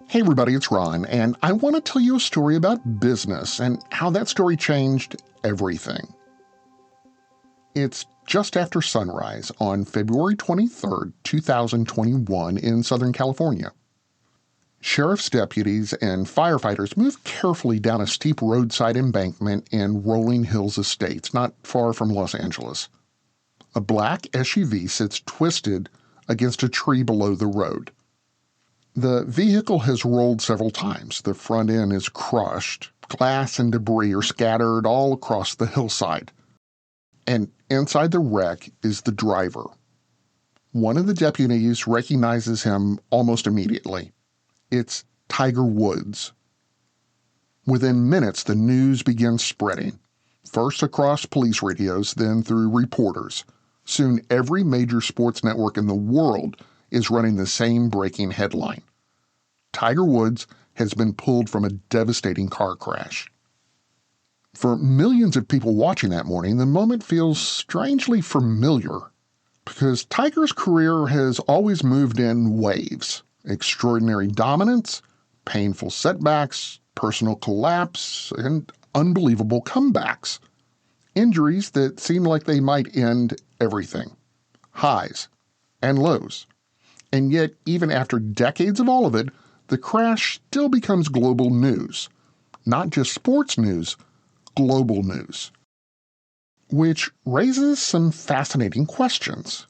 Hey everybody, it's Ron, and I want to tell you a story about business and how that story changed everything. It's just after sunrise on February 23rd, 2021 in Southern California. Sheriff's deputies and firefighters move carefully down a steep roadside embankment in Rolling Hills Estates, not far from Los Angeles. A black SUV sits twisted against a tree below the road. The vehicle has rolled several times. The front end is crushed. Glass and debris are scattered all across the hillside. And inside the wreck is the driver. One of the deputies recognizes him almost immediately. It's Tiger Woods. Within minutes, the news begins spreading. First across police radios, then through reporters. Soon every major sports network in the world is running the same breaking headline. Tiger Woods has been pulled from a devastating car crash. For millions of people watching that morning, the moment feels strangely familiar because Tiger's career has always moved in waves. Extraordinary dominance, painful setbacks, personal collapse, and unbelievable comebacks. Injuries that seem like they might end everything. Highs and lows. And yet, even after decades of all of it, the crash still becomes global news. Not just sports news, global news. Which raises some fascinating questions.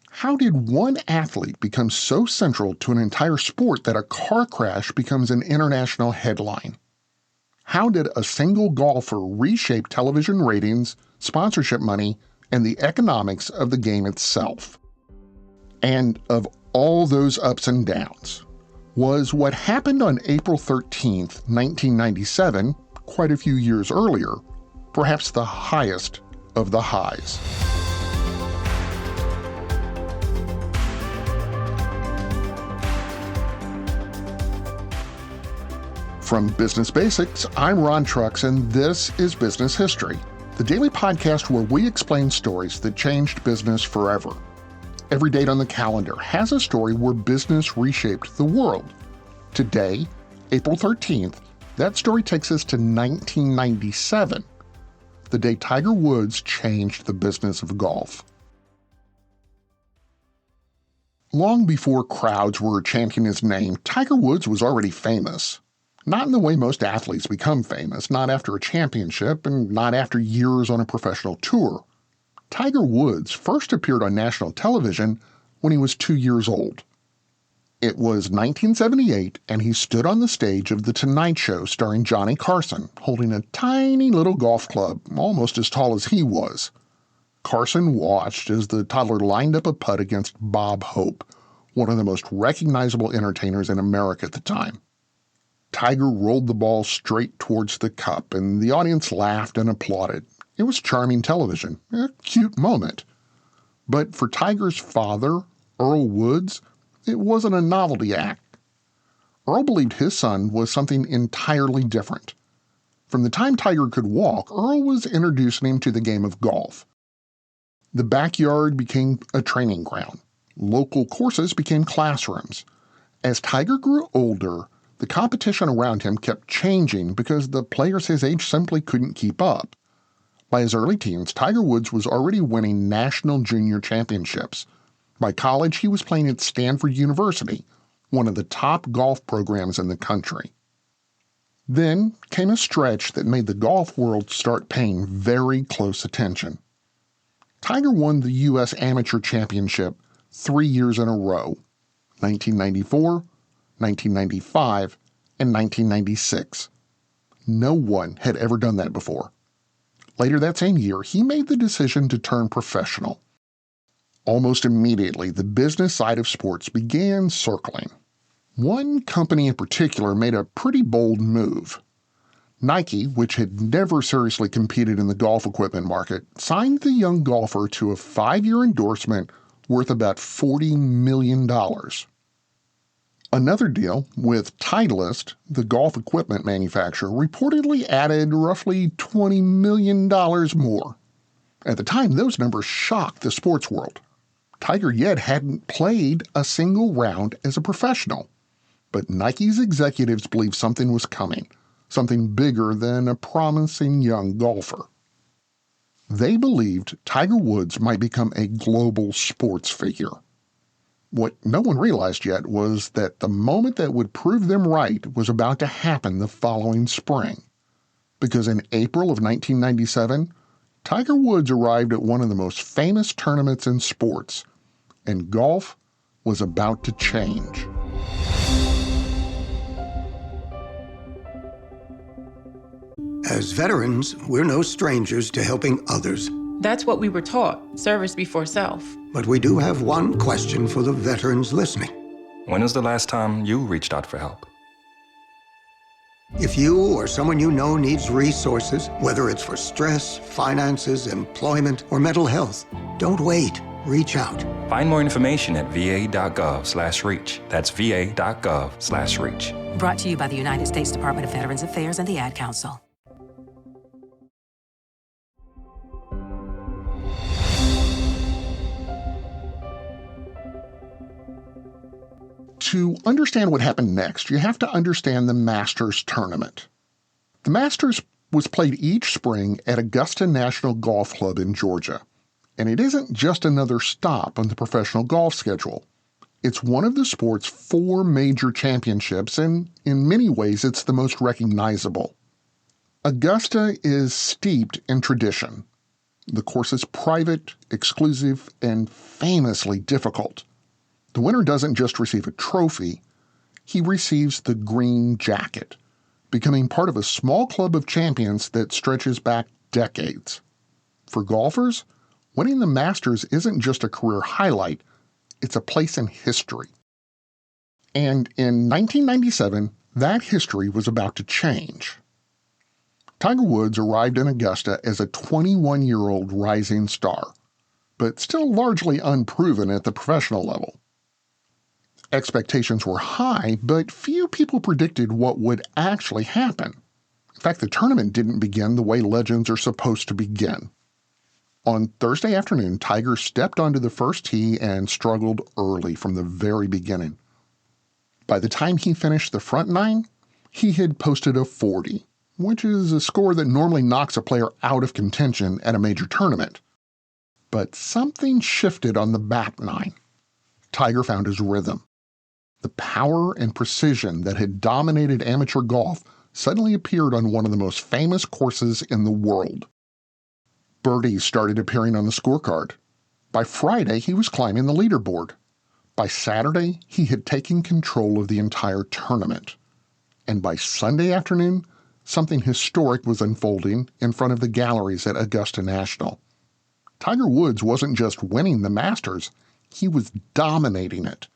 How did one athlete become so central to an entire sport that a car crash becomes an international headline? How did a single golfer reshape television ratings, sponsorship money, and the economics of the game itself? And of all those ups and downs, was what happened on April 13th, 1997, quite a few years earlier, perhaps the highest of the highs. From Business Basics, I'm Ron Trucks, and this is Business History, the daily podcast where we explain stories that changed business forever. Every date on the calendar has a story where business reshaped the world. Today, April 13th, that story takes us to 1997, the day Tiger Woods changed the business of golf. Long before crowds were chanting his name, Tiger Woods was already famous. Not in the way most athletes become famous, not after a championship and not after years on a professional tour. Tiger Woods first appeared on national television when he was 2 years old. It was 1978, and he stood on the stage of The Tonight Show starring Johnny Carson, holding a tiny little golf club, almost as tall as he was. Carson watched as the toddler lined up a putt against Bob Hope, one of the most recognizable entertainers in America at the time. Tiger rolled the ball straight towards the cup, and the audience laughed and applauded. It was charming television, a cute moment. But for Tiger's father, Earl Woods, it wasn't a novelty act. Earl believed his son was something entirely different. From the time Tiger could walk, Earl was introducing him to the game of golf. The backyard became a training ground. Local courses became classrooms. As Tiger grew older, the competition around him kept changing because the players his age simply couldn't keep up. By his early teens, Tiger Woods was already winning national junior championships. By college, he was playing at Stanford University, one of the top golf programs in the country. Then came a stretch that made the golf world start paying very close attention. Tiger won the U.S. Amateur Championship 3 years in a row, 1994, 1995, and 1996. No one had ever done that before. Later that same year, he made the decision to turn professional. Almost immediately, the business side of sports began circling. One company in particular made a pretty bold move. Nike, which had never seriously competed in the golf equipment market, signed the young golfer to a 5-year endorsement worth about $40 million. Another deal with Titleist, the golf equipment manufacturer, reportedly added roughly $20 million more. At the time, those numbers shocked the sports world. Tiger yet hadn't played a single round as a professional. But Nike's executives believed something was coming, something bigger than a promising young golfer. They believed Tiger Woods might become a global sports figure. What no one realized yet was that the moment that would prove them right was about to happen the following spring. Because in April of 1997, Tiger Woods arrived at one of the most famous tournaments in sports, and golf was about to change. As veterans, we're no strangers to helping others. That's what we were taught, service before self. But we do have one question for the veterans listening. When was the last time you reached out for help? If you or someone you know needs resources, whether it's for stress, finances, employment, or mental health, don't wait. Reach out. Find more information at va.gov/reach. That's va.gov/reach. Brought to you by the United States Department of Veterans Affairs and the Ad Council. To understand what happened next, you have to understand the Masters tournament. The Masters was played each spring at Augusta National Golf Club in Georgia. And it isn't just another stop on the professional golf schedule. It's one of the sport's 4 major championships, and in many ways it's the most recognizable. Augusta is steeped in tradition. The course is private, exclusive, and famously difficult. The winner doesn't just receive a trophy, he receives the green jacket, becoming part of a small club of champions that stretches back decades. For golfers, winning the Masters isn't just a career highlight, it's a place in history. And in 1997, that history was about to change. Tiger Woods arrived in Augusta as a 21-year-old rising star, but still largely unproven at the professional level. Expectations were high, but few people predicted what would actually happen. In fact, the tournament didn't begin the way legends are supposed to begin. On Thursday afternoon, Tiger stepped onto the first tee and struggled early from the very beginning. By the time he finished the front 9, he had posted a 40, which is a score that normally knocks a player out of contention at a major tournament. But something shifted on the back 9. Tiger found his rhythm. The power and precision that had dominated amateur golf suddenly appeared on one of the most famous courses in the world. Birdies started appearing on the scorecard. By Friday, he was climbing the leaderboard. By Saturday, he had taken control of the entire tournament. And by Sunday afternoon, something historic was unfolding in front of the galleries at Augusta National. Tiger Woods wasn't just winning the Masters, he was dominating it.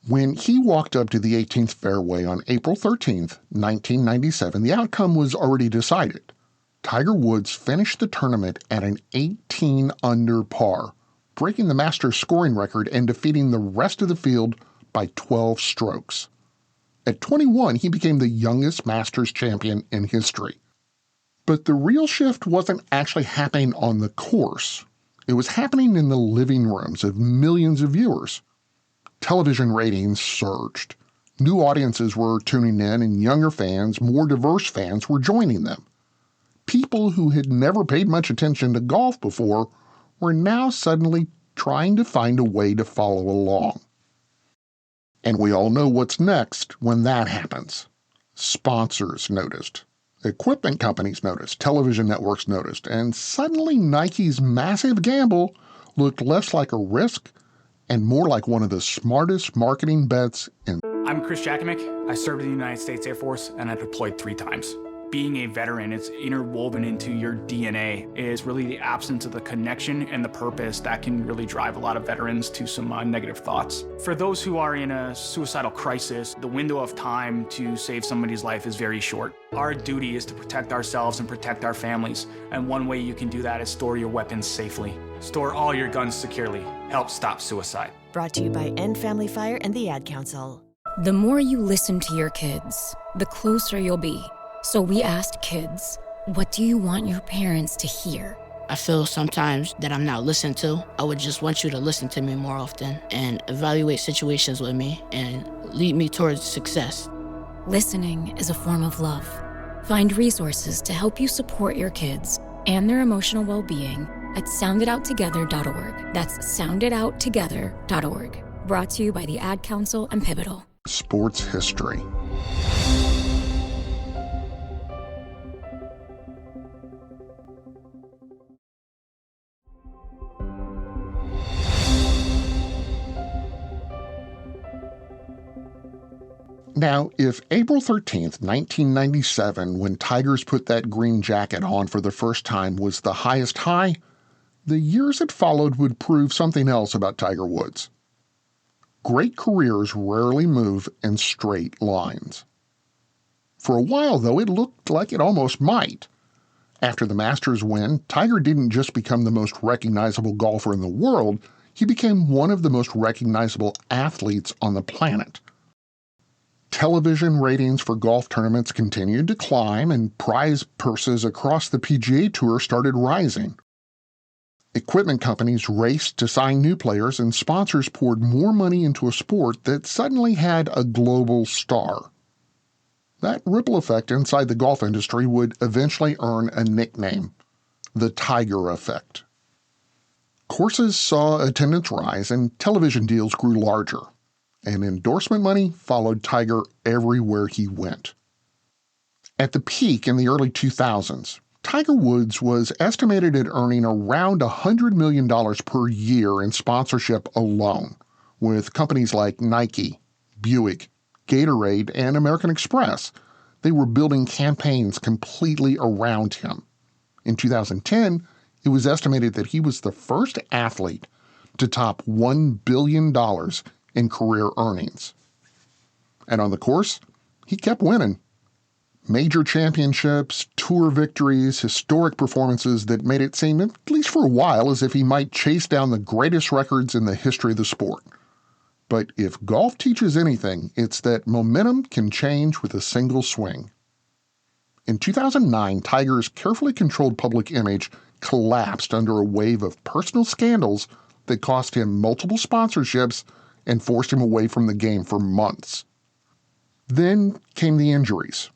When he walked up to the 18th fairway on April 13, 1997, the outcome was already decided. Tiger Woods finished the tournament at an 18 under par, breaking the Masters scoring record and defeating the rest of the field by 12 strokes. At 21, he became the youngest Masters champion in history. But the real shift wasn't actually happening on the course. It was happening in the living rooms of millions of viewers. Television ratings surged. New audiences were tuning in, and younger fans, more diverse fans, were joining them. People who had never paid much attention to golf before were now suddenly trying to find a way to follow along. And we all know what's next when that happens. Sponsors noticed. Equipment companies noticed. Television networks noticed. And suddenly Nike's massive gamble looked less like a risk and more like one of the smartest marketing bets in. I'm Chris Jakimick. I served in the United States Air Force and I deployed 3 times. Being a veteran, it's interwoven into your DNA. It is really the absence of the connection and the purpose that can really drive a lot of veterans to some negative thoughts. For those who are in a suicidal crisis, the window of time to save somebody's life is very short. Our duty is to protect ourselves and protect our families. And one way you can do that is store your weapons safely. Store all your guns securely. Help stop suicide. Brought to you by End Family Fire and the Ad Council. The more you listen to your kids, the closer you'll be. So we asked kids, what do you want your parents to hear? I feel sometimes that I'm not listened to. I would just want you to listen to me more often and evaluate situations with me and lead me towards success. Listening is a form of love. Find resources to help you support your kids and their emotional well-being at sounditouttogether.org. That's sounditouttogether.org. Brought to you by the Ad Council and Pivotal. Sports history. Now, if April 13th, 1997, when Tigers put that green jacket on for the first time, was the highest high, the years that followed would prove something else about Tiger Woods. Great careers rarely move in straight lines. For a while, though, it looked like it almost might. After the Masters win, Tiger didn't just become the most recognizable golfer in the world, he became one of the most recognizable athletes on the planet. Television ratings for golf tournaments continued to climb, and prize purses across the PGA Tour started rising. Equipment companies raced to sign new players, and sponsors poured more money into a sport that suddenly had a global star. That ripple effect inside the golf industry would eventually earn a nickname, the Tiger Effect. Courses saw attendance rise, and television deals grew larger. And endorsement money followed Tiger everywhere he went. At the peak in the early 2000s, Tiger Woods was estimated at earning around $100 million per year in sponsorship alone, with companies like Nike, Buick, Gatorade, and American Express. They were building campaigns completely around him. In 2010, it was estimated that he was the first athlete to top $1 billion in career earnings. And on the course, he kept winning. Major championships, tour victories, historic performances that made it seem, at least for a while, as if he might chase down the greatest records in the history of the sport. But if golf teaches anything, it's that momentum can change with a single swing. In 2009, Tiger's carefully controlled public image collapsed under a wave of personal scandals that cost him multiple sponsorships and forced him away from the game for months. Then came the injuries,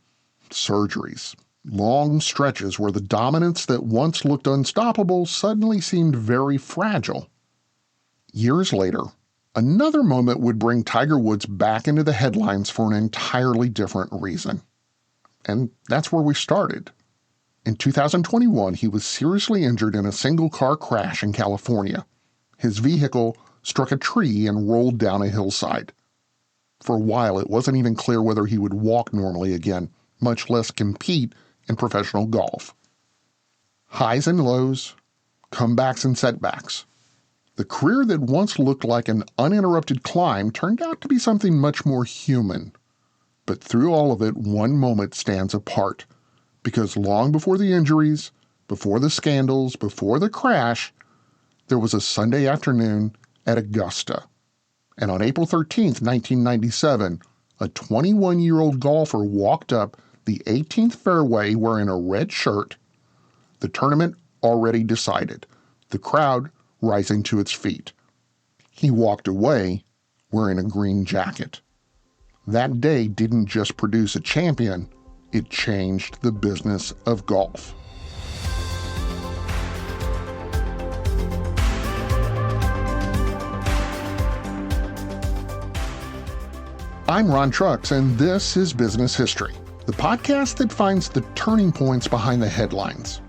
surgeries, long stretches where the dominance that once looked unstoppable suddenly seemed very fragile. Years later, another moment would bring Tiger Woods back into the headlines for an entirely different reason. And that's where we started. In 2021, he was seriously injured in a single-car crash in California. His vehicle struck a tree and rolled down a hillside. For a while, it wasn't even clear whether he would walk normally again, much less compete in professional golf. Highs and lows, comebacks and setbacks. The career that once looked like an uninterrupted climb turned out to be something much more human. But through all of it, one moment stands apart, because long before the injuries, before the scandals, before the crash, there was a Sunday afternoon at Augusta. And on April 13th, 1997, a 21-year-old golfer walked up the 18th fairway wearing a red shirt, the tournament already decided, the crowd rising to its feet. He walked away wearing a green jacket. That day didn't just produce a champion, it changed the business of golf. I'm Ron Trucks, and this is Business History, the podcast that finds the turning points behind the headlines.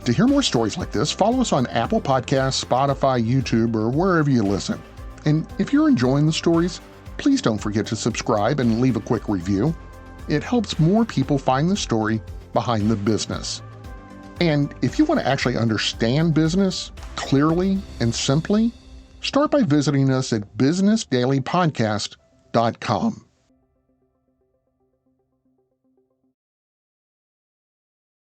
To hear more stories like this, follow us on Apple Podcasts, Spotify, YouTube, or wherever you listen. And if you're enjoying the stories, please don't forget to subscribe and leave a quick review. It helps more people find the story behind the business. And if you want to actually understand business clearly and simply, start by visiting us at businessdailypodcast.com.